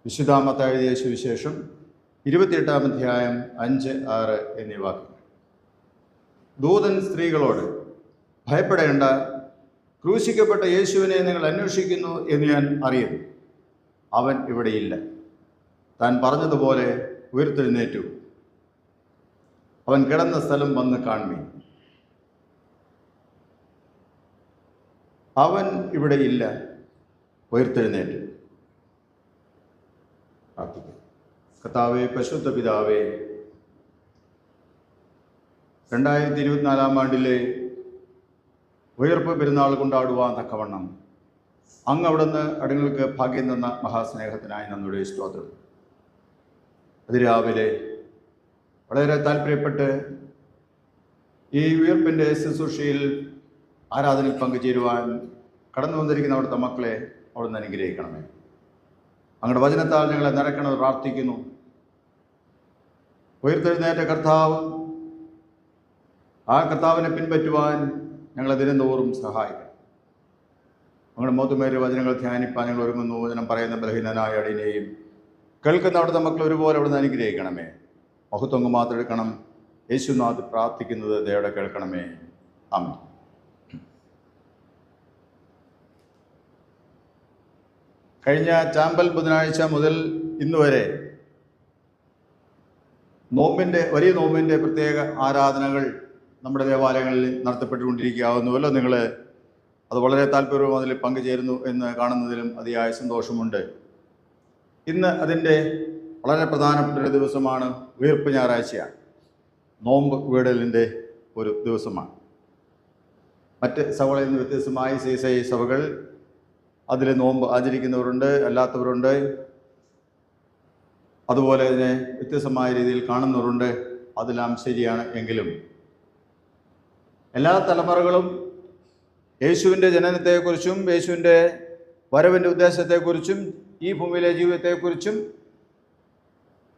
വിശുദ്ധ മത്തായി എഴുതിയ സുവിശേഷം 28-ാം അധ്യായം 5, 6 എന്നീ വാക്യങ്ങൾ. ദൂതൻ സ്ത്രീകളോട്, ഭയപ്പെടേണ്ട, ക്രൂശിക്കപ്പെട്ട യേശുവിനെ നിങ്ങൾ അന്വേഷിക്കുന്നു എന്ന് ഞാൻ അറിയുന്നു. അവൻ ഇവിടെയില്ല. താൻ പറഞ്ഞതുപോലെ ഉയർത്തെഴുന്നേറ്റു. അവൻ കിടന്ന സ്ഥലം വന്ന് കാണുമീൻ. അവൻ ഇവിടെയില്ല, ഉയർത്തെഴുന്നേറ്റു. പ്രാർത്ഥിക്കാം. കർത്താവേ, പരിശുദ്ധ പിതാവേ, 2024 ആണ്ടിലെ ഉയർപ്പ് പെരുന്നാൾ കൊണ്ടാടുവാൻ തക്കവണ്ണം അങ്ങ് അവിടുന്ന് അടിങ്ങൾക്ക് ഭാഗ്യം തന്ന മഹാസ്നേഹത്തിനായി നന്ദിയുടെ സ്തോത്രം. അതിരാവിലെ വളരെ താല്പര്യപ്പെട്ട് ഈ ഉയർപ്പിൻ്റെ ശുശ്രൂഷയിൽ ആരാധനയിൽ പങ്കുചേരുവാൻ കടന്നു വന്നിരിക്കുന്ന അവിടുത്തെ മക്കളെ അവിടുന്ന് അനുഗ്രഹിക്കണമേ. അങ്ങയുടെ വചനത്താൽ ഞങ്ങളെ നിറയ്ക്കണമെന്ന് പ്രാർത്ഥിക്കുന്നു. ഉയർത്തെഴുന്നേറ്റ കർത്താവ്, ആ കർത്താവിനെ പിൻപറ്റുവാൻ ഞങ്ങളെ ദിനംതോറും സഹായിക്കണം. ഞങ്ങളുടെ മോത്തുമേറിയ വചനങ്ങൾ ധ്യാനിപ്പാൻ ഞങ്ങൾ ഒരുങ്ങുന്നു. വചനം പറയുന്ന ബലഹീനനായ അടിനെയും കേൾക്കുന്ന അവിടുത്തെ മക്കൾ ഒരുപോലെ അവിടുന്ന് അനുഗ്രഹിക്കണമേ. മഹത്വം മാത്രം എടുക്കണം. യേശുനാഥ് പ്രാർത്ഥിക്കുന്നത് ദയയോടെ കേൾക്കണമേ. ആമേൻ. കഴിഞ്ഞ ചാമ്പൽ ബുധനാഴ്ച മുതൽ ഇന്നുവരെ വലിയ നോമ്പിൻ്റെ പ്രത്യേക ആരാധനകൾ നമ്മുടെ ദേവാലയങ്ങളിൽ നടത്തപ്പെട്ടുകൊണ്ടിരിക്കുകയാവുന്നുവല്ലോ. നിങ്ങൾ അത് വളരെ താല്പര്യവും അതിൽ പങ്കുചേരുന്നു എന്ന് കാണുന്നതിലും അതിയായ സന്തോഷമുണ്ട്. ഇന്ന് അതിൻ്റെ വളരെ പ്രധാനപ്പെട്ട ഒരു ദിവസമാണ്. ഉയർപ്പ് ഞായറാഴ്ചയാണ്. നോമ്പ് വീടലിൻ്റെ ഒരു ദിവസമാണ്. മറ്റ് സഭകളിൽ നിന്ന് വ്യത്യസ്തമായി CSI സഭകൾ അതിൽ നോമ്പ് ആചരിക്കുന്നവരുണ്ട്, അല്ലാത്തവരുണ്ട്. അതുപോലെ തന്നെ വ്യത്യസ്തമായ രീതിയിൽ കാണുന്നവരുണ്ട്. അതെല്ലാം ശരിയാണ്. എങ്കിലും എല്ലാ തലമുറകളും യേശുവിൻ്റെ ജനനത്തെക്കുറിച്ചും യേശുവിൻ്റെ വരവിൻ്റെ ഉദ്ദേശത്തെക്കുറിച്ചും ഈ ഭൂമിയിലെ ജീവിതത്തെക്കുറിച്ചും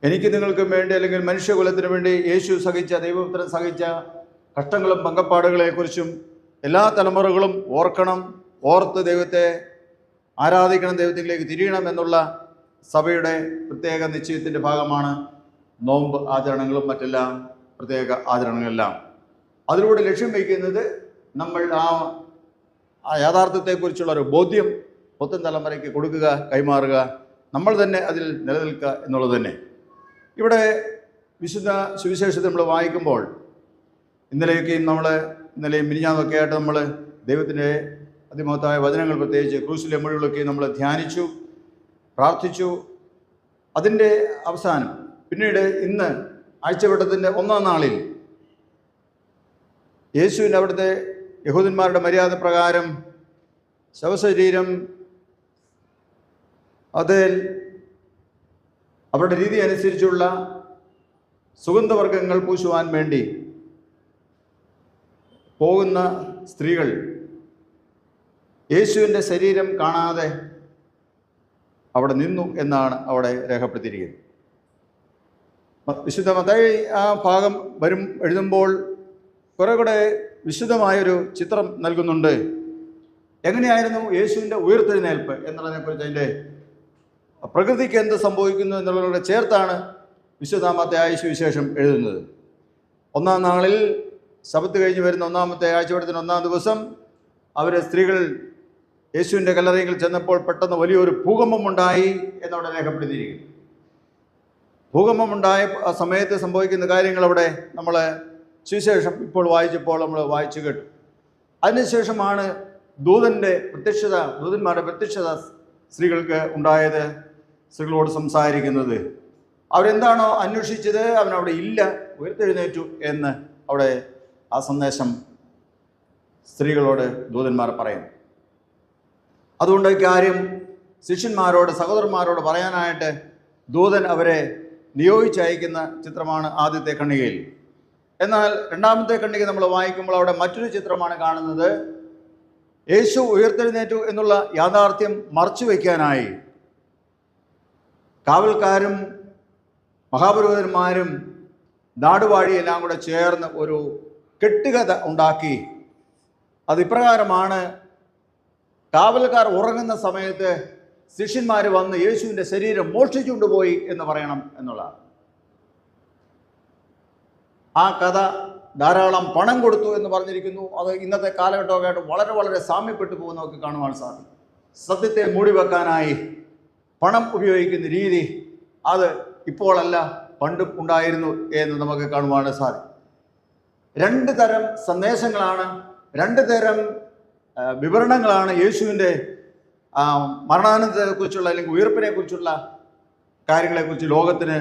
എനിക്ക് നിങ്ങൾക്കും വേണ്ടി, അല്ലെങ്കിൽ മനുഷ്യകുലത്തിനു വേണ്ടി യേശു സഹിച്ച, ദൈവപുത്രൻ സഹിച്ച കഷ്ടങ്ങളും പങ്കപ്പാടുകളെക്കുറിച്ചും എല്ലാ തലമുറകളും ഓർക്കണം. ഓർത്ത് ദൈവത്തെ ആരാധിക്കണം, ദൈവത്തിലേക്ക് തിരിയണം എന്നുള്ള സഭയുടെ പ്രത്യേക നിശ്ചയത്തിൻ്റെ ഭാഗമാണ് നോമ്പ് ആചരണങ്ങളും മറ്റെല്ലാം പ്രത്യേക ആചരണങ്ങളെല്ലാം. അതിലൂടെ ലക്ഷ്യം വയ്ക്കുന്നത് നമ്മൾ ആ യാഥാർത്ഥ്യത്തെക്കുറിച്ചുള്ള ഒരു ബോധ്യം പുത്തൻ തലമുറയ്ക്ക് കൊടുക്കുക, കൈമാറുക, നമ്മൾ തന്നെ അതിൽ നിലനിൽക്കുക എന്നുള്ളത് തന്നെ. ഇവിടെ വിശുദ്ധ സുവിശേഷത്തിൽ നമ്മൾ വായിക്കുമ്പോൾ ഇന്നലെയും മിനിഞ്ഞാന്നൊക്കെ ആയിട്ട് നമ്മൾ ദൈവത്തിൻ്റെ അതിമഹത്തായ വചനങ്ങൾ, പ്രത്യേകിച്ച് ക്രൂശിലെ മൊഴികളൊക്കെ നമ്മൾ ധ്യാനിച്ചു, പ്രാർത്ഥിച്ചു. അതിൻ്റെ അവസാനം പിന്നീട് ഇന്ന് ആഴ്ചവട്ടത്തിൻ്റെ 1-ാം നാളിൽ യേശുവിൻ്റെ അവിടുത്തെ യഹൂദന്മാരുടെ മര്യാദ പ്രകാരം ശവശരീരം അതിൽ അവരുടെ രീതി അനുസരിച്ചുള്ള സുഗന്ധവർഗ്ഗങ്ങൾ പൂശുവാൻ വേണ്ടി പോകുന്ന സ്ത്രീകൾ യേശുവിൻ്റെ ശരീരം കാണാതെ അവിടെ നിന്നു എന്നാണ് അവിടെ രേഖപ്പെടുത്തിയിരിക്കുന്നത്. വിശുദ്ധ മത്തായി ആ ഭാഗം എഴുതുമ്പോൾ കുറെ കൂടെ വിശുദ്ധമായൊരു ചിത്രം നൽകുന്നുണ്ട്. എങ്ങനെയായിരുന്നു യേശുവിൻ്റെ ഉയർത്തെഴുന്നേൽപ്പ് എന്നുള്ളതിനെക്കുറിച്ച്, അതിൻ്റെ പ്രകൃതിക്ക് എന്ത് സംഭവിക്കുന്നു എന്നുള്ളതിനോട് ചേർത്താണ് വിശുദ്ധ മത്തായി സുവിശേഷം എഴുതുന്നത്. 1-ാം നാളിൽ ശബത്ത് കഴിഞ്ഞ് വരുന്ന 1-ാമത്തെ ആഴ്ചവട്ടത്തിന് 1-ാം ദിവസം സ്ത്രീകൾ യേശുവിൻ്റെ കല്ലറയിൽ ചെന്നപ്പോൾ പെട്ടെന്ന് വലിയൊരു ഭൂകമ്പമുണ്ടായി എന്നവിടെ രേഖപ്പെടുത്തിയിരിക്കുന്നു. ഭൂകമ്പമുണ്ടായ ആ സമയത്ത് സംഭവിക്കുന്ന കാര്യങ്ങൾ അവിടെ നമ്മൾ സുവിശേഷം ഇപ്പോൾ വായിച്ചപ്പോൾ നമ്മൾ വായിച്ചു കേട്ടു. അതിനുശേഷമാണ് ദൂതന്മാരുടെ പ്രത്യക്ഷത സ്ത്രീകൾക്ക് ഉണ്ടായത്. സ്ത്രീകളോട് സംസാരിക്കുന്നത്, അവരെന്താണോ അന്വേഷിച്ചത് അവനവിടെ ഇല്ല, ഉയർത്തെഴുന്നേറ്റു എന്ന് അവിടെ ആ സന്ദേശം സ്ത്രീകളോട് ദൂതന്മാർ പറയുന്നു. അതുകൊണ്ട് കാര്യം ശിഷ്യന്മാരോട്, സഹോദരന്മാരോട് പറയാനായിട്ട് ദൂതൻ അവരെ നിയോഗിച്ചയക്കുന്ന ചിത്രമാണ് ആദ്യത്തെ ഖണ്ഡികയിൽ. എന്നാൽ 2-ാമത്തെ ഖണ്ഡിക നമ്മൾ വായിക്കുമ്പോൾ അവിടെ മറ്റൊരു ചിത്രമാണ് കാണുന്നത്. യേശു ഉയർത്തെഴുന്നേറ്റു എന്നുള്ള യാഥാർത്ഥ്യം മറച്ചു വയ്ക്കാനായി കാവൽക്കാരും മഹാപുരോഹിതന്മാരും നാടുവാഴിയെല്ലാം കൂടെ ചേർന്ന് ഒരു കെട്ടുകഥ ഉണ്ടാക്കി. അതിപ്രകാരമാണ്: കാവൽക്കാർ ഉറങ്ങുന്ന സമയത്ത് ശിഷ്യന്മാർ വന്ന് യേശുവിൻ്റെ ശരീരം മോഷ്ടിച്ചുകൊണ്ടുപോയി എന്ന് പറയണം എന്നുള്ളതാണ്. ആ കഥ ധാരാളം പണം കൊടുത്തു എന്ന് പറഞ്ഞിരിക്കുന്നു. അത് ഇന്നത്തെ കാലഘട്ടമൊക്കെ ആയിട്ട് വളരെ വളരെ സാമ്യപ്പെട്ടു പോകുന്നതൊക്കെ കാണുവാൻ സാധിക്കും. സത്യത്തെ മൂടിവെക്കാനായി പണം ഉപയോഗിക്കുന്ന രീതി അത് ഇപ്പോഴല്ല, പണ്ടും ഉണ്ടായിരുന്നു എന്ന് നമുക്ക് കാണുവാൻ സാധിക്കും. രണ്ട് തരം സന്ദേശങ്ങളാണ്, രണ്ട് തരം വിവരണങ്ങളാണ് യേശുവിൻ്റെ മരണാനന്തരത്തെക്കുറിച്ചുള്ള അല്ലെങ്കിൽ ഉയർപ്പിനെ കുറിച്ചുള്ള കാര്യങ്ങളെക്കുറിച്ച് ലോകത്തിന്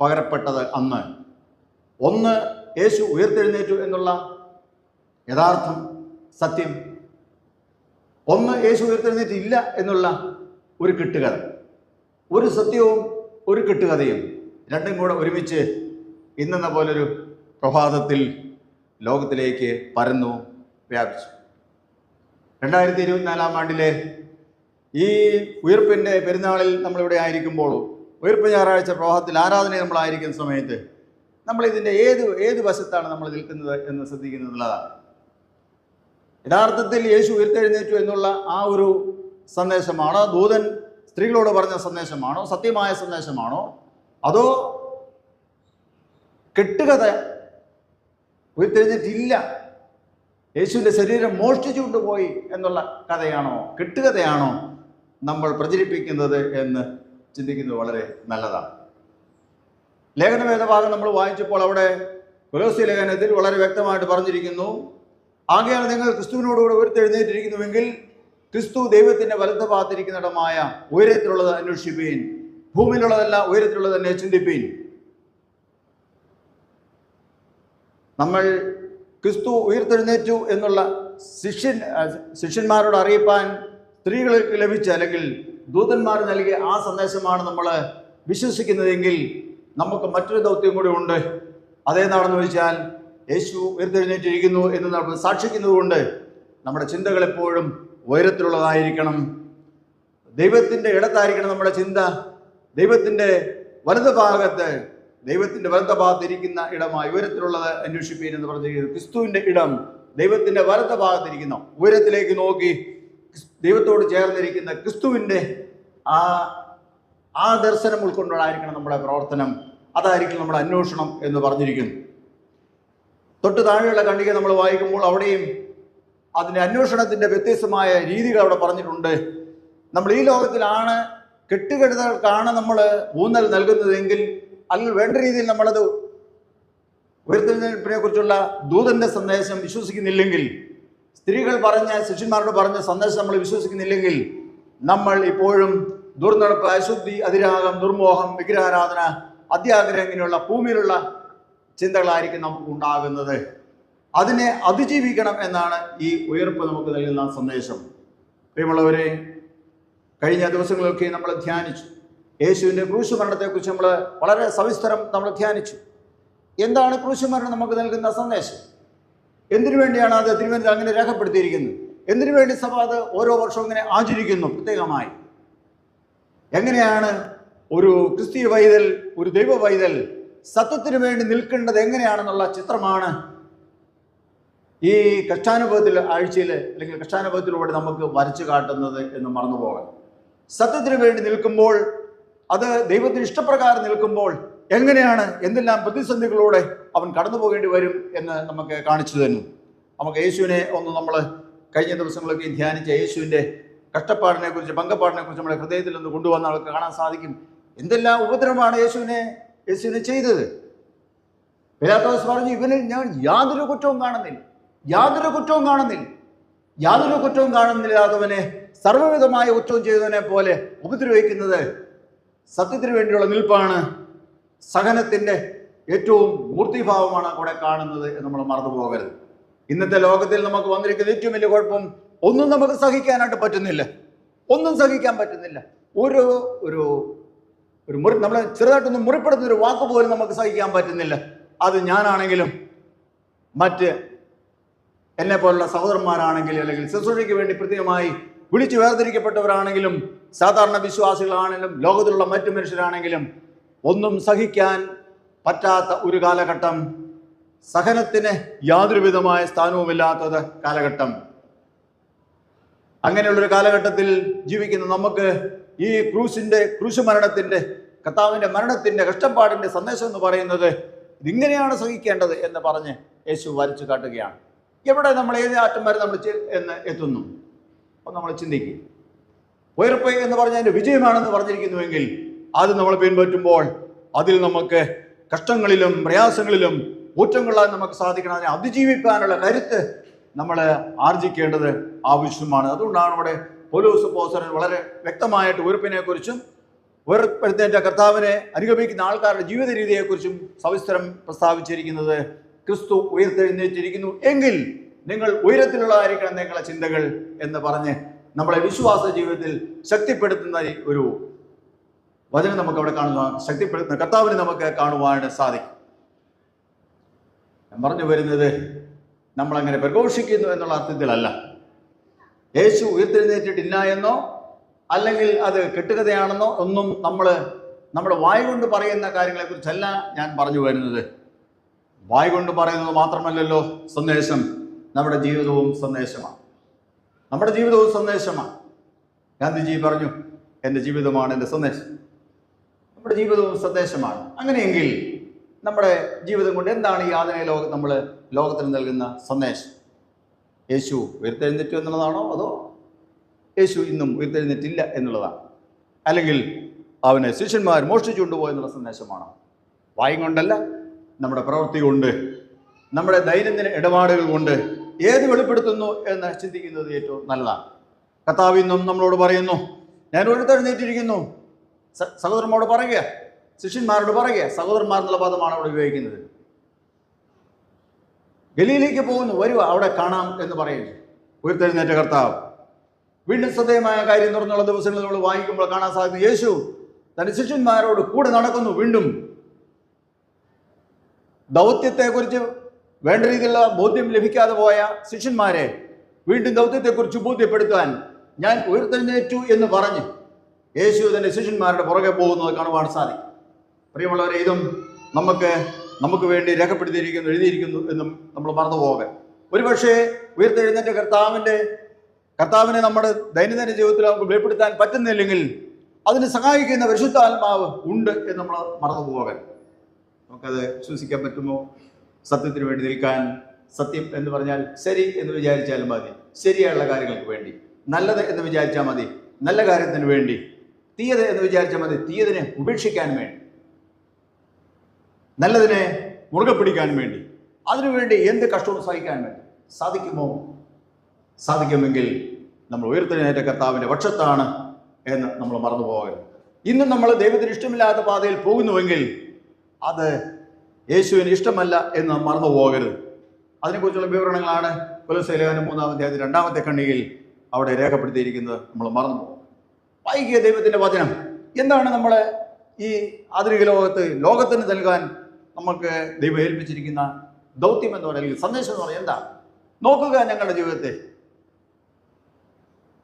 പകരപ്പെട്ടത് അന്ന്. ഒന്ന്, യേശു ഉയർത്തെഴുന്നേറ്റു എന്നുള്ള യഥാർത്ഥം സത്യം. ഒന്ന്, യേശു ഉയർത്തെഴുന്നേറ്റില്ല എന്നുള്ള ഒരു കെട്ടുകഥ. ഒരു സത്യവും ഒരു കെട്ടുകഥയും രണ്ടും കൂടെ ഒരുമിച്ച് ഇന്നെന്ന പോലൊരു പ്രഭാതത്തിൽ ലോകത്തിലേക്ക് പരന്നു വ്യാപിച്ചു. 2024 ആണ്ടിലെ ഈ ഉയർപ്പിൻ്റെ പെരുന്നാളിൽ നമ്മളിവിടെ ആയിരിക്കുമ്പോൾ, ഉയർപ്പ് ഞായറാഴ്ച പ്രഭാതത്തിൽ ആരാധനയിൽ നമ്മളായിരിക്കുന്ന സമയത്ത് നമ്മളിതിൻ്റെ ഏത് വശത്താണ് നമ്മൾ നിൽക്കുന്നത് എന്ന് ശ്രദ്ധിക്കുന്നതാണ്. യഥാർത്ഥത്തിൽ യേശു ഉയർത്തെഴുന്നേറ്റു എന്നുള്ള ആ ഒരു സന്ദേശമാണോ, ദൂതൻ സ്ത്രീകളോട് പറഞ്ഞ സന്ദേശമാണോ, സത്യമായ സന്ദേശമാണോ, അതോ കെട്ടുകഥ, ഉയർത്തെഴുന്നേറ്റില്ല, യേശുവിൻ്റെ ശരീരം മോഷ്ടിച്ചു കൊണ്ടുപോയി എന്നുള്ള കഥയാണോ, കെട്ടുകഥയാണോ നമ്മൾ പ്രചരിപ്പിക്കുന്നത് എന്ന് ചിന്തിക്കുന്നത് വളരെ നല്ലതാണ്. ലേഖനവേദഭാഗം നമ്മൾ വായിച്ചപ്പോൾ അവിടെ കൊലോസ്യ ലേഖനത്തിൽ വളരെ വ്യക്തമായിട്ട് പറഞ്ഞിരിക്കുന്നു, ആകയാൽ നിങ്ങൾ ക്രിസ്തുവിനോടുകൂടെ ഉയർത്തെഴുന്നേറ്റിരിക്കുന്നുവെങ്കിൽ ക്രിസ്തു ദൈവത്തിൻ്റെ വലത്ത് ഭാഗത്തിരിക്കുന്നിടമായ ഉയരത്തിലുള്ളത് അന്വേഷിപ്പീൻ, ഭൂമിയിലുള്ളതല്ല ഉയരത്തിലുള്ളത് തന്നെ ചിന്തിപ്പീൻ. നമ്മൾ ക്രിസ്തു ഉയർത്തെഴുന്നേറ്റു എന്നുള്ള ശിഷ്യന്മാരോട് അറിയിപ്പാൻ സ്ത്രീകൾക്ക് ലഭിച്ച അല്ലെങ്കിൽ ദൂതന്മാർ നൽകിയ ആ സന്ദേശമാണ് നമ്മൾ വിശ്വസിക്കുന്നതെങ്കിൽ നമുക്ക് മറ്റൊരു ദൗത്യം കൂടി ഉണ്ട്. അതേതാണെന്ന് ചോദിച്ചാൽ, യേശു ഉയർത്തെഴുന്നേറ്റിരിക്കുന്നു എന്ന് നമ്മൾ സാക്ഷിക്കുന്നതുകൊണ്ട് നമ്മുടെ ചിന്തകൾ എപ്പോഴും ഉയരത്തിലുള്ളതായിരിക്കണം. ദൈവത്തിൻ്റെ ഇടത്തായിരിക്കണം നമ്മുടെ ചിന്ത. ദൈവത്തിൻ്റെ വലത് ഭാഗത്തിരിക്കുന്ന ഇടമായി ഉയരത്തിലുള്ളത് അന്വേഷിപ്പീൻ എന്ന് പറഞ്ഞിരിക്കുന്നത്. ക്രിസ്തുവിൻ്റെ ഇടം ദൈവത്തിൻ്റെ വലത് ഭാഗത്തിരിക്കുന്ന ഉയരത്തിലേക്ക് നോക്കി ദൈവത്തോട് ചേർന്നിരിക്കുന്ന ക്രിസ്തുവിൻ്റെ ആ ദർശനം ഉൾക്കൊണ്ടായിരിക്കണം നമ്മുടെ പ്രവർത്തനം, അതായിരിക്കും നമ്മുടെ അന്വേഷണം എന്ന് പറഞ്ഞിരിക്കുന്നു. തൊട്ട് താഴെയുള്ള ഖണ്ഡിക നമ്മൾ വായിക്കുമ്പോൾ അവിടെയും അതിൻ്റെ അന്വേഷണത്തിൻ്റെ വ്യത്യസ്തമായ രീതികൾ അവിടെ പറഞ്ഞിട്ടുണ്ട്. നമ്മൾ ഈ ലോകത്തിലാണ് കെട്ടുകെട്ടുകൾക്കാണ് നമ്മൾ ഊന്നൽ നൽകുന്നതെങ്കിൽ, അല്ലെങ്കിൽ വേണ്ട രീതിയിൽ നമ്മളത് ഉയർത്തെഴുന്നേൽപ്പിനെ കുറിച്ചുള്ള ദൂതന്റെ സന്ദേശം വിശ്വസിക്കുന്നില്ലെങ്കിൽ, സ്ത്രീകൾ ശിഷ്യന്മാരോട് പറഞ്ഞ സന്ദേശം നമ്മൾ വിശ്വസിക്കുന്നില്ലെങ്കിൽ, നമ്മൾ ഇപ്പോഴും ദുർനടപ്പ്, അശുദ്ധി, അതിരാഗം, ദുർമോഹം, വിഗ്രഹാരാധന, അത്യാഗ്രഹം ഇങ്ങനെയുള്ള ഭൂമിയിലുള്ള ചിന്തകളായിരിക്കും നമുക്ക് ഉണ്ടാകുന്നത്. അതിനെ അതിജീവിക്കണം എന്നാണ് ഈ ഉയർപ്പ് നമുക്ക് നൽകുന്ന സന്ദേശം. പ്രിയമുള്ളവരെ, കഴിഞ്ഞ ദിവസങ്ങളൊക്കെ നമ്മൾ ധ്യാനിച്ചു. യേശുവിൻ്റെ ക്രൂശുമരണത്തെക്കുറിച്ച് നമ്മൾ വളരെ സവിസ്തരം നമ്മൾ ധ്യാനിച്ചു. എന്താണ് ക്രൂശുമരണം നമുക്ക് നൽകുന്ന സന്ദേശം? എന്തിനു വേണ്ടിയാണ് അത് തിരുവനന്തപുരം അങ്ങനെ രേഖപ്പെടുത്തിയിരിക്കുന്നത്? എന്തിനു വേണ്ടി സഭ അത് ഓരോ വർഷവും ഇങ്ങനെ ആചരിക്കുന്നു പ്രത്യേകമായി? എങ്ങനെയാണ് ഒരു ക്രിസ്തീയ പൈതൽ, ഒരു ദൈവ പൈതൽ സത്യത്തിന് വേണ്ടി നിൽക്കേണ്ടത് എങ്ങനെയാണെന്നുള്ള ചിത്രമാണ് ഈ കഷ്ടാനുഭവത്തിൽ ആഴ്ചയിൽ അല്ലെങ്കിൽ കഷ്ടാനുഭവത്തിലൂടെ നമുക്ക് വരച്ചു കാട്ടുന്നത് എന്ന് മറന്നു പോകാം. സത്യത്തിന് വേണ്ടി നിൽക്കുമ്പോൾ, അത് ദൈവത്തിന് ഇഷ്ടപ്രകാരം നിൽക്കുമ്പോൾ എങ്ങനെയാണ് എന്തെല്ലാം പ്രതിസന്ധികളോടെ അവൻ കടന്നു പോകേണ്ടി വരും എന്ന് നമുക്ക് കാണിച്ചു തരുന്നു. നമുക്ക് യേശുവിനെ നമ്മൾ കഴിഞ്ഞ ദിവസങ്ങളൊക്കെ ധ്യാനിച്ച യേശുവിൻ്റെ കഷ്ടപ്പാടിനെ കുറിച്ച്, പങ്കപ്പാടിനെ കുറിച്ച് നമ്മുടെ ഹൃദയത്തിൽ ഒന്ന് കൊണ്ടുവന്ന ആൾക്ക് കാണാൻ സാധിക്കും. എന്തെല്ലാം ഉപദ്രവമാണ് യേശുവിനെ ചെയ്തത്. പിലാത്തോസ് പറഞ്ഞു, ഇവനിൽ ഞാൻ യാതൊരു കുറ്റവും കാണുന്നില്ലാത്തവനെ സർവ്വവിധമായ കുറ്റവും ചെയ്തവനെ പോലെ ഉപദ്രവിക്കുന്നത് സത്യത്തിന് വേണ്ടിയുള്ള നിൽപ്പാണ്. സഹനത്തിൻ്റെ ഏറ്റവും മൂർത്തിഭാവമാണ് അവിടെ കാണുന്നത് എന്ന് നമ്മൾ മറന്നു പോകരുത്. ഇന്നത്തെ ലോകത്തിൽ നമുക്ക് വന്നിരിക്കുന്ന ഏറ്റവും വലിയ കുഴപ്പം, ഒന്നും നമുക്ക് സഹിക്കാനായിട്ട് പറ്റുന്നില്ല. നമ്മളെ ചെറുതായിട്ടൊന്ന് മുറിപ്പെടുത്തുന്ന ഒരു വാക്ക് പോലും നമുക്ക് സഹിക്കാൻ പറ്റുന്നില്ല. അത് ഞാനാണെങ്കിലും മറ്റ് എന്നെ പോലുള്ള സഹോദരന്മാരാണെങ്കിലും, അല്ലെങ്കിൽ ശുശ്രൂഷയ്ക്ക് വേണ്ടി പ്രത്യേകമായി വിളിച്ചു വേർതിരിക്കപ്പെട്ടവരാണെങ്കിലും, സാധാരണ വിശ്വാസികളാണെങ്കിലും, ലോകത്തിലുള്ള മറ്റു മനുഷ്യരാണെങ്കിലും, ഒന്നും സഹിക്കാൻ പറ്റാത്ത ഒരു കാലഘട്ടം, സഹനത്തിന് യാതൊരു വിധമായ സ്ഥാനവുമില്ലാത്തത് കാലഘട്ടം. അങ്ങനെയുള്ളൊരു കാലഘട്ടത്തിൽ ജീവിക്കുന്ന നമുക്ക് ഈ ക്രൂശ് മരണത്തിൻ്റെ, കർത്താവിൻ്റെ മരണത്തിൻ്റെ, കഷ്ടപ്പാടിൻ്റെ സന്ദേശം എന്ന് പറയുന്നത് ഇതിങ്ങനെയാണ് സഹിക്കേണ്ടത് എന്ന് പറഞ്ഞ് യേശു വരച്ചു കാട്ടുകയാണ്. എവിടെ നമ്മൾ ഏത് ആറ്റം വരെ നമ്മൾ എന്ന് എത്തുന്നു അപ്പോൾ നമ്മൾ ചിന്തിക്കും. ഉയർപ്പ് എന്ന് പറഞ്ഞതിൻ്റെ വിജയമാണെന്ന് പറഞ്ഞിരിക്കുന്നുവെങ്കിൽ അത് നമ്മൾ പിൻപറ്റുമ്പോൾ അതിൽ നമുക്ക് കഷ്ടങ്ങളിലും പ്രയാസങ്ങളിലും ഊറ്റം നമുക്ക് സാധിക്കണം. അതിനെ അതിജീവിക്കാനുള്ള കരുത്ത് നമ്മൾ ആർജിക്കേണ്ടത് ആവശ്യമാണ്. അതുകൊണ്ടാണ് ഇവിടെ പൗലോസ് അപ്പോസ്തലൻ വളരെ വ്യക്തമായിട്ട് ഉയർപ്പിനെ കുറിച്ചും ഉയർപ്പെടുത്തേറ്റ കർത്താവിനെ അനുഗമിക്കുന്ന ആൾക്കാരുടെ ജീവിത രീതിയെക്കുറിച്ചും സവിസ്തരം പ്രസ്താവിച്ചിരിക്കുന്നത്. ക്രിസ്തു ഉയർത്തെഴുന്നേറ്റിരിക്കുന്നു എങ്കിൽ നിങ്ങൾ ഉയരത്തിലുള്ളതായിരിക്കണം നിങ്ങളുടെ ചിന്തകൾ എന്ന് പറഞ്ഞ് നമ്മളെ വിശ്വാസ ജീവിതത്തിൽ ശക്തിപ്പെടുത്തുന്ന ഒരു വചനം നമുക്ക് അവിടെ കാണുവാൻ, ശക്തിപ്പെടുത്തുന്ന കർത്താവിനെ നമുക്ക് കാണുവാൻ സാധിക്കും. ഞാൻ പറഞ്ഞു വരുന്നത് നമ്മളങ്ങനെ പ്രഘോഷിക്കുന്നു എന്നുള്ള അർത്ഥത്തിലല്ല. യേശു ഉയർത്തെഴുന്നേറ്റിട്ടില്ല എന്നോ അല്ലെങ്കിൽ അത് കെട്ടുകഥയാണെന്നോ ഒന്നും നമ്മുടെ വായ കൊണ്ട് പറയുന്ന കാര്യങ്ങളെക്കുറിച്ചല്ല ഞാൻ പറഞ്ഞു വരുന്നത്. വായ കൊണ്ട് പറയുന്നത് മാത്രമല്ലല്ലോ സന്ദേശം, നമ്മുടെ ജീവിതവും സന്ദേശമാണ്. നമ്മുടെ ജീവിതവും സന്ദേശമാണ്. ഗാന്ധിജി പറഞ്ഞു, എൻ്റെ ജീവിതമാണ് എൻ്റെ സന്ദേശം. നമ്മുടെ ജീവിതവും സന്ദേശമാണ്. അങ്ങനെയെങ്കിൽ നമ്മുടെ ജീവിതം കൊണ്ട് എന്താണ് ഈ ആധുനിക നമ്മൾ ലോകത്തിന് നൽകുന്ന സന്ദേശം? യേശു ഉയർത്തെഴുന്നേറ്റു എന്നുള്ളതാണോ, അതോ യേശു ഇന്നും ഉയർത്തെഴുന്നേറ്റില്ല എന്നുള്ളതാണ്? അല്ലെങ്കിൽ അവനെ ശിഷ്യന്മാർ മോഷ്ടിച്ചു കൊണ്ടുപോയെന്നുള്ള സന്ദേശമാണോ? വായും കൊണ്ടല്ല, നമ്മുടെ പ്രവൃത്തി കൊണ്ട്, നമ്മുടെ ദൈനംദിന ഇടപാടുകൾ കൊണ്ട് ഏത് വെളിപ്പെടുത്തുന്നു എന്ന് ചിന്തിക്കുന്നത് ഏറ്റവും നല്ലതാണ്. കർത്താവ് ഇന്നും നമ്മളോട് പറയുന്നു, ഞാൻ ഉയർത്തെഴുന്നേറ്റിരിക്കുന്നു. സഹോദരന്മാരോട് പറയുക, ശിഷ്യന്മാരോട് പറയുക. സഹോദരന്മാർ എന്നുള്ള പദമാണ് അവിടെ ഉപയോഗിക്കുന്നത്. ഗലീലയ്ക്ക് പോകുന്നു, വരുക, അവിടെ കാണാം എന്ന് പറയുന്നു. ഉയർത്തെഴുന്നേറ്റ കർത്താവ് വീണ്ടും ശ്രദ്ധേയമായ കാര്യം തുറന്നുള്ള ദിവസങ്ങളിൽ നമ്മൾ വായിക്കുമ്പോൾ കാണാൻ സാധിക്കും, യേശു തന്റെ ശിഷ്യന്മാരോട് കൂടെ നടക്കുന്നു. വീണ്ടും ദൗത്യത്തെക്കുറിച്ച് വേണ്ട രീതിയിലുള്ള ബോധ്യം ലഭിക്കാതെ പോയ ശിഷ്യന്മാരെ വീണ്ടും ദൗത്യത്തെക്കുറിച്ച് ബോധ്യപ്പെടുത്താൻ ഞാൻ ഉയർത്തെഴുന്നേറ്റു എന്ന് പറഞ്ഞ് യേശു തന്റെ ശിഷ്യന്മാരുടെ പുറകെ പോകുന്നത് കാണുവാൻ സാധിക്കും. പ്രിയമുള്ളവരെ, ഇതും നമുക്ക് വേണ്ടി രേഖപ്പെടുത്തിയിരിക്കുന്നു, എഴുതിയിരിക്കുന്നു എന്നും നമ്മൾ മറന്നു പോകാൻ. ഒരുപക്ഷെ ഉയർത്തെഴുന്നേറ്റ കർത്താവിനെ നമ്മുടെ ദൈനംദിന ജീവിതത്തിൽ നമുക്ക് വെളിപ്പെടുത്താൻ പറ്റുന്നില്ലെങ്കിൽ അതിന് സഹായിക്കുന്ന പരിശുദ്ധാത്മാവ് ഉണ്ട് എന്ന് നമ്മൾ മറന്നു പോകാൻ. നമുക്കത് വിശ്വസിക്കാൻ പറ്റുമോ? സത്യത്തിന് വേണ്ടി നിൽക്കാൻ, സത്യം എന്ന് പറഞ്ഞാൽ ശരി എന്ന് വിചാരിച്ചാലും മതി, ശരിയായുള്ള കാര്യങ്ങൾക്ക് വേണ്ടി. നല്ലത് എന്ന് വിചാരിച്ചാൽ മതി, നല്ല കാര്യത്തിന് വേണ്ടി. തീയത് എന്ന് വിചാരിച്ചാൽ മതി, തീയതിനെ ഉപേക്ഷിക്കാൻ വേണ്ടി. നല്ലതിനെ മുറുകെ പിടിക്കാൻ വേണ്ടി, അതിനുവേണ്ടി എന്ത് കഷ്ടവും സഹിക്കാൻ വേണ്ടി സാധിക്കുമോ? സാധിക്കുമെങ്കിൽ നമ്മൾ ഉയർത്തെഴുന്നേറ്റ കർത്താവിൻ്റെ പക്ഷത്താണ് എന്ന് നമ്മൾ മറന്നു പോകരുത്. ഇന്നും നമ്മൾ ദൈവത്തിന് ഇഷ്ടമില്ലാത്ത പാതയിൽ പോകുന്നുവെങ്കിൽ അത് യേശുവിന് ഇഷ്ടമല്ല എന്ന് മറന്നു പോകരുത്. അതിനെക്കുറിച്ചുള്ള വിവരണങ്ങളാണ് കൊലോസ്യ ലേഖനം 3-ാം അധ്യായത്തിൽ 2-ാമത്തെ ഖണ്ഡികയിൽ അവിടെ രേഖപ്പെടുത്തിയിരിക്കുന്നത്. നമ്മൾ മറന്നു പോകും. വായിക്കുക ദൈവത്തിൻ്റെ വചനം. എന്താണ് നമ്മൾ ഈ ആധുനിക ലോകത്തിന് നൽകാൻ നമുക്ക് ദൈവം ഏൽപ്പിച്ചിരിക്കുന്ന ദൗത്യം എന്ന് പറയുന്നത്, സന്ദേശം എന്ന് പറയുന്നത് എന്താ? നോക്കുക ഞങ്ങളുടെ ജീവിതത്തെ.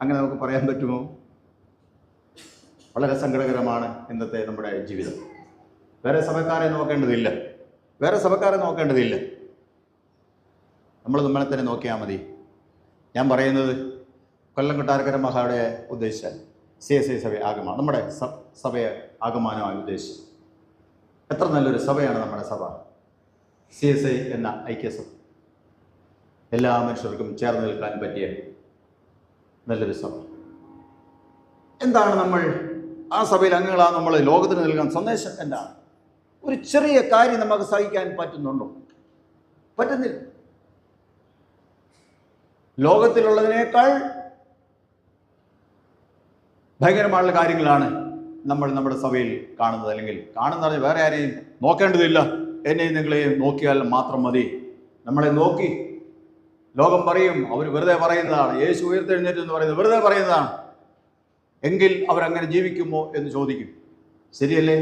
അങ്ങനെ നമുക്ക് പറയാൻ പറ്റുമോ? വളരെ സങ്കടകരമാണ് ഇന്നത്തെ നമ്മുടെ ജീവിതം. വേറെ സഭക്കാരെ നോക്കേണ്ടതില്ല. നമ്മൾ നമ്മളെ തന്നെ നോക്കിയാൽ മതി. ഞാൻ പറയുന്നത് കൊല്ലം കൊട്ടാരക്കര മഹാടെ ഉദ്ദേശിച്ചാൽ CSI സഭ ആഗമനം, നമ്മുടെ സഭയെ ആഗമനമായി ഉദ്ദേശിച്ചു. എത്ര നല്ലൊരു സഭയാണ് നമ്മുടെ സഭ. CSI എന്ന ഐക്യസഭ, എല്ലാ മനുഷ്യർക്കും ചേർന്ന് നിൽക്കാൻ പറ്റിയ നല്ലൊരു സഭ. എന്താണ് നമ്മൾ ആ സഭയിൽ അംഗങ്ങളാണ് നമ്മൾ ലോകത്തിന് നൽകാൻ സന്ദേശം എന്താണ്? ഒരു ചെറിയ കാര്യം നമുക്ക് സഹിക്കാൻ പറ്റുന്നുണ്ടോ? പറ്റുന്നില്ല. ലോകത്തിലുള്ളതിനേക്കാൾ ഭയങ്കരമായുള്ള കാര്യങ്ങളാണ് നമ്മൾ നമ്മുടെ സഭയിൽ കാണുന്നത്. അല്ലെങ്കിൽ കാണുന്ന വേറെ ആരെയും നോക്കേണ്ടതില്ല, എന്നെയും നിങ്ങളെയും നോക്കിയാൽ മാത്രം മതി. നമ്മളെ നോക്കി ലോകം പറയും, അവർ വെറുതെ പറയുന്നതാണ്, യേശു ഉയർത്തെഴുന്നേറ്റ് എന്ന് പറയുന്നത് വെറുതെ പറയുന്നതാണ്. എങ്കിൽ അവരങ്ങനെ ജീവിക്കുമോ എന്ന് ചോദിക്കും. ശരിയല്ലേ?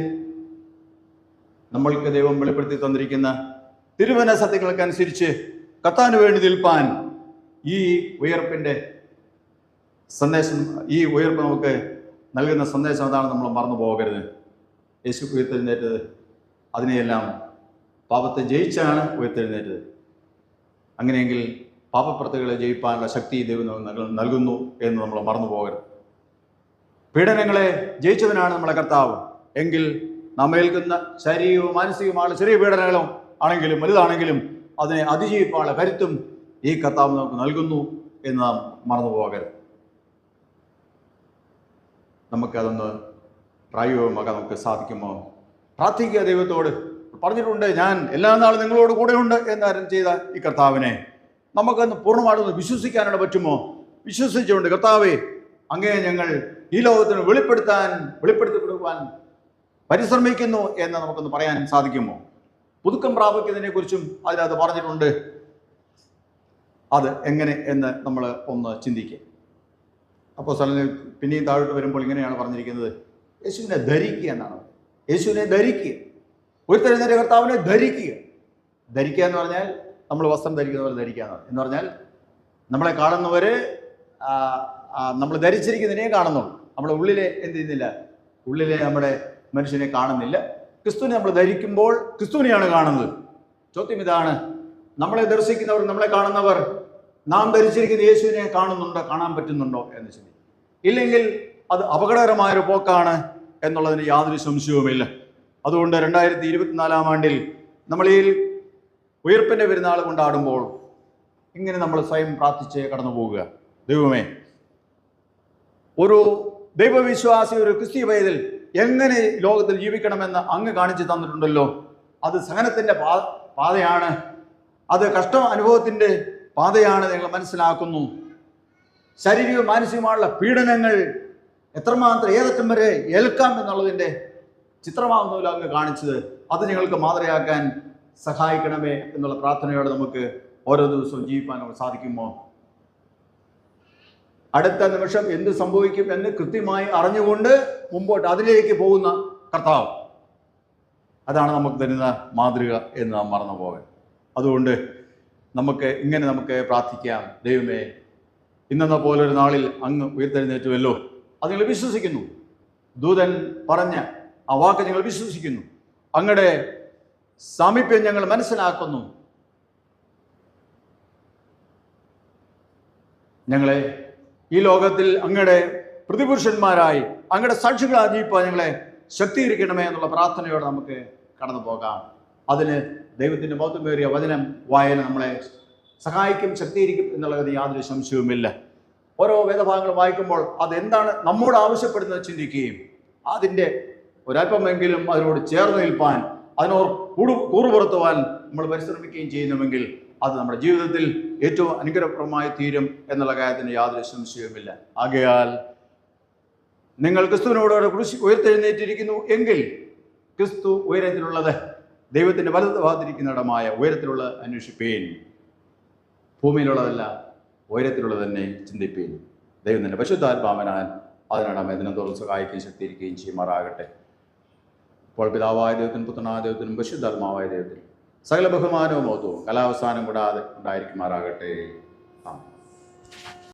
നമ്മൾക്ക് ദൈവം വെളിപ്പെടുത്തി തന്നിരിക്കുന്ന തിരുവചന സത്യങ്ങൾക്കനുസരിച്ച് കർത്താവിന് വേണ്ടി നിൽപ്പാൻ ഈ ഉയർപ്പിൻ്റെ സന്ദേശം, ഈ ഉയർപ്പ് നമുക്ക് നൽകുന്ന സന്ദേശം അതാണ്. നമ്മൾ മറന്നു പോകരുത്. യേശു ഉയർത്തെഴുന്നേറ്റത് അതിനെയെല്ലാം പാപത്തെ ജയിച്ചാണ് ഉയർത്തെഴുന്നേറ്റത്. അങ്ങനെയെങ്കിൽ പാപപ്രവൃത്തികളെ ജയിപ്പാനുള്ള ശക്തി ദൈവം നൽകുന്നു എന്ന് നമ്മൾ മറന്നു പോകരുത്. പീഡനങ്ങളെ ജയിച്ചവനാണ് നമ്മളെ കർത്താവ്. എങ്കിൽ നാം ഏൽക്കുന്ന ശാരീരികവും മാനസികവുമായ ചെറിയ പീഡനങ്ങളും ആണെങ്കിലും വലുതാണെങ്കിലും അതിനെ അതിജീവിപ്പാനുള്ള കരുത്തും ഈ കർത്താവ് നമുക്ക് നൽകുന്നു എന്ന് നാം മറന്നു പോകരുത്. നമുക്കതൊന്ന് പ്രായോഗികമാക്കാൻ നമുക്ക് സാധിക്കുമോ? പ്രാർത്ഥിക്കുക ദൈവത്തോട്. പറഞ്ഞിട്ടുണ്ട്, ഞാൻ എല്ലാ നാളും നിങ്ങളോട് കൂടെയുണ്ട് എന്നാരും ചെയ്ത ഈ കർത്താവിനെ നമുക്കൊന്ന് പൂർണ്ണമായിട്ടൊന്ന് വിശ്വസിക്കാനുള്ള പറ്റുമോ? വിശ്വസിച്ചുകൊണ്ട് കർത്താവേ, അങ്ങേ ഞങ്ങൾ ഈ ലോകത്തിന് വെളിപ്പെടുത്തി കൊടുക്കുവാൻ പരിശ്രമിക്കുന്നു എന്ന് നമുക്കൊന്ന് പറയാൻ സാധിക്കുമോ? പുതുക്കം പ്രാപിക്കുന്നതിനെ കുറിച്ചും അതിനകത്ത് പറഞ്ഞിട്ടുണ്ട്. അത് എങ്ങനെ എന്ന് നമ്മൾ ഒന്ന് ചിന്തിക്കുക. അപ്പോൾ പിന്നെയും താഴോട്ട് വരുമ്പോൾ ഇങ്ങനെയാണ് പറഞ്ഞിരിക്കുന്നത്, യേശുവിനെ ധരിക്കുക എന്നാണ്. യേശുവിനെ ധരിക്കുക, ഉയർത്തെഴുന്നേറ്റ കർത്താവിനെ ധരിക്കുക. ധരിക്കുക എന്ന് പറഞ്ഞാൽ നമ്മൾ വസ്ത്രം ധരിക്കുന്ന പോലെ ധരിക്കുക എന്ന് പറഞ്ഞാൽ നമ്മളെ കാണുന്നവര് നമ്മൾ ധരിച്ചിരിക്കുന്നതിനെ കാണുന്നുള്ളൂ. നമ്മുടെ ഉള്ളിലെ എന്ത് ചെയ്യുന്നില്ല, ഉള്ളിലെ നമ്മുടെ മനുഷ്യനെ കാണുന്നില്ല. ക്രിസ്തുവിനെ നമ്മൾ ധരിക്കുമ്പോൾ ക്രിസ്തുവിനെയാണ് കാണുന്നത്. ചോദ്യം ഇതാണ്, നമ്മളെ ദർശിക്കുന്നവർ, നമ്മളെ കാണുന്നവർ നാം ധരിച്ചിരിക്കുന്ന യേശുവിനെ കാണാൻ പറ്റുന്നുണ്ടോ എന്ന് ചിന്തിക്കും. ഇല്ലെങ്കിൽ അത് അപകടകരമായൊരു പോക്കാണ് എന്നുള്ളതിന് യാതൊരു സംശയവുമില്ല. അതുകൊണ്ട് 2024 ആണ്ടിൽ നമ്മൾ ഈ ഉയർപ്പിൻ്റെ പെരുന്നാൾ കൊണ്ടാടുമ്പോൾ ഇങ്ങനെ നമ്മൾ സ്വയം പ്രാർത്ഥിച്ച് കടന്നു പോവുക. ദൈവമേ, ഒരു ദൈവവിശ്വാസി, ഒരു ക്രിസ്തീയ പൈതൽ എങ്ങനെ ലോകത്തിൽ ജീവിക്കണമെന്ന് അങ്ങ് കാണിച്ചു തന്നിട്ടുണ്ടല്ലോ. അത് സഹനത്തിൻ്റെ പാതയാണ്, അത് കഷ്ട അനുഭവത്തിൻ്റെ പാതയാണ് നിങ്ങൾ മനസ്സിലാക്കുന്നു. ശാരീരിക മാനസികമായുള്ള പീഡനങ്ങൾ എത്രമാത്രം ഏതറ്റം വരെ ഏൽക്കാം എന്നുള്ളതിൻ്റെ ചിത്രമാകുന്നതിൽ അങ്ങ് കാണിച്ചത്. അത് ഞങ്ങൾക്ക് മാതൃകയാക്കാൻ സഹായിക്കണമേ എന്നുള്ള പ്രാർത്ഥനയോടെ നമുക്ക് ഓരോ ദിവസവും ജീവിക്കാൻ നമുക്ക് സാധിക്കുമോ? അടുത്ത നിമിഷം എന്ത് സംഭവിക്കും എന്ന് കൃത്യമായി അറിഞ്ഞുകൊണ്ട് മുമ്പോട്ട് അതിലേക്ക് പോകുന്ന കർത്താവ്, അതാണ് നമുക്ക് തരുന്ന മാതൃക എന്ന് നാം മറന്നു പോകാൻ. അതുകൊണ്ട് നമുക്ക് പ്രാർത്ഥിക്കാം. ദൈവമേ, ഇന്നെന്ന പോലൊരു നാളിൽ അങ്ങ് ഉയർത്തെഴുന്നേറ്റുവല്ലോ, അത് ഞങ്ങൾ വിശ്വസിക്കുന്നു. ദൂതൻ പറഞ്ഞ ആ വാക്ക് ഞങ്ങൾ വിശ്വസിക്കുന്നു. അങ്ങയുടെ സാമീപ്യം ഞങ്ങൾ മനസ്സിലാക്കുന്നു. ഞങ്ങളെ ഈ ലോകത്തിൽ അങ്ങയുടെ പ്രതിപുരുഷന്മാരായി അങ്ങയുടെ സാക്ഷികളായി ജീവിപ്പാൻ ഞങ്ങളെ ശക്തീകരിക്കണമേ എന്നുള്ള പ്രാർത്ഥനയോടെ നമുക്ക് കടന്നു പോകാം. അതിന് ദൈവത്തിൻ്റെ മഹത്വമേറിയ വചനം വായന നമ്മളെ സഹായിക്കും, ശക്തീകരിക്കും എന്നുള്ളത് യാതൊരു സംശയവുമില്ല. ഓരോ വേദഭാഗങ്ങൾ വായിക്കുമ്പോൾ അതെന്താണ് നമ്മോട് ആവശ്യപ്പെടുന്നത് ചിന്തിക്കുകയും അതിൻ്റെ ഒരല്പമെങ്കിലും അതിനോട് ചേർന്ന് നിൽപ്പാൻ, അതിനോട് കൂറുപുറത്തുവാൻ നമ്മൾ പരിശ്രമിക്കുകയും ചെയ്യുന്നുവെങ്കിൽ അത് നമ്മുടെ ജീവിതത്തിൽ ഏറ്റവും അനുഗ്രഹപ്രദമായി തീരും എന്നുള്ള കാര്യത്തിന് യാതൊരു സംശയവുമില്ല. ആകയാൽ നിങ്ങൾ ക്രിസ്തുവിനോട് ഉയർത്തെഴുന്നേറ്റിരിക്കുന്നു എങ്കിൽ ക്രിസ്തു ഉയരത്തിലുള്ളത്, ദൈവത്തിൻ്റെ വലത് ഭാഗത്തിരിക്കുന്നിടമായ ഉയരത്തിലുള്ള അന്വേഷിപ്പേൻ. ഭൂമിയിലുള്ളതല്ല, ഉയരത്തിലുള്ളത് തന്നെ ചിന്തിപ്പേൻ. ദൈവം തന്നെ പരിശുദ്ധാത്മാവനാൽ അതിനടമേ ദിനംതോറും സഹായിക്കുകയും ശക്തീകരിക്കുകയും ചെയ്യുമാറാകട്ടെ. ഇപ്പോൾ പിതാവായ ദൈവത്തിനും പുത്രനായ ദൈവത്തിനും പരിശുദ്ധാത്മാവായ ദൈവത്തിനും സകല ബഹുമാനവും മഹത്വവും കലാവസാനം കൂടാതെ ഉണ്ടായിരിക്കുമാറാകട്ടെ. ആമേൻ.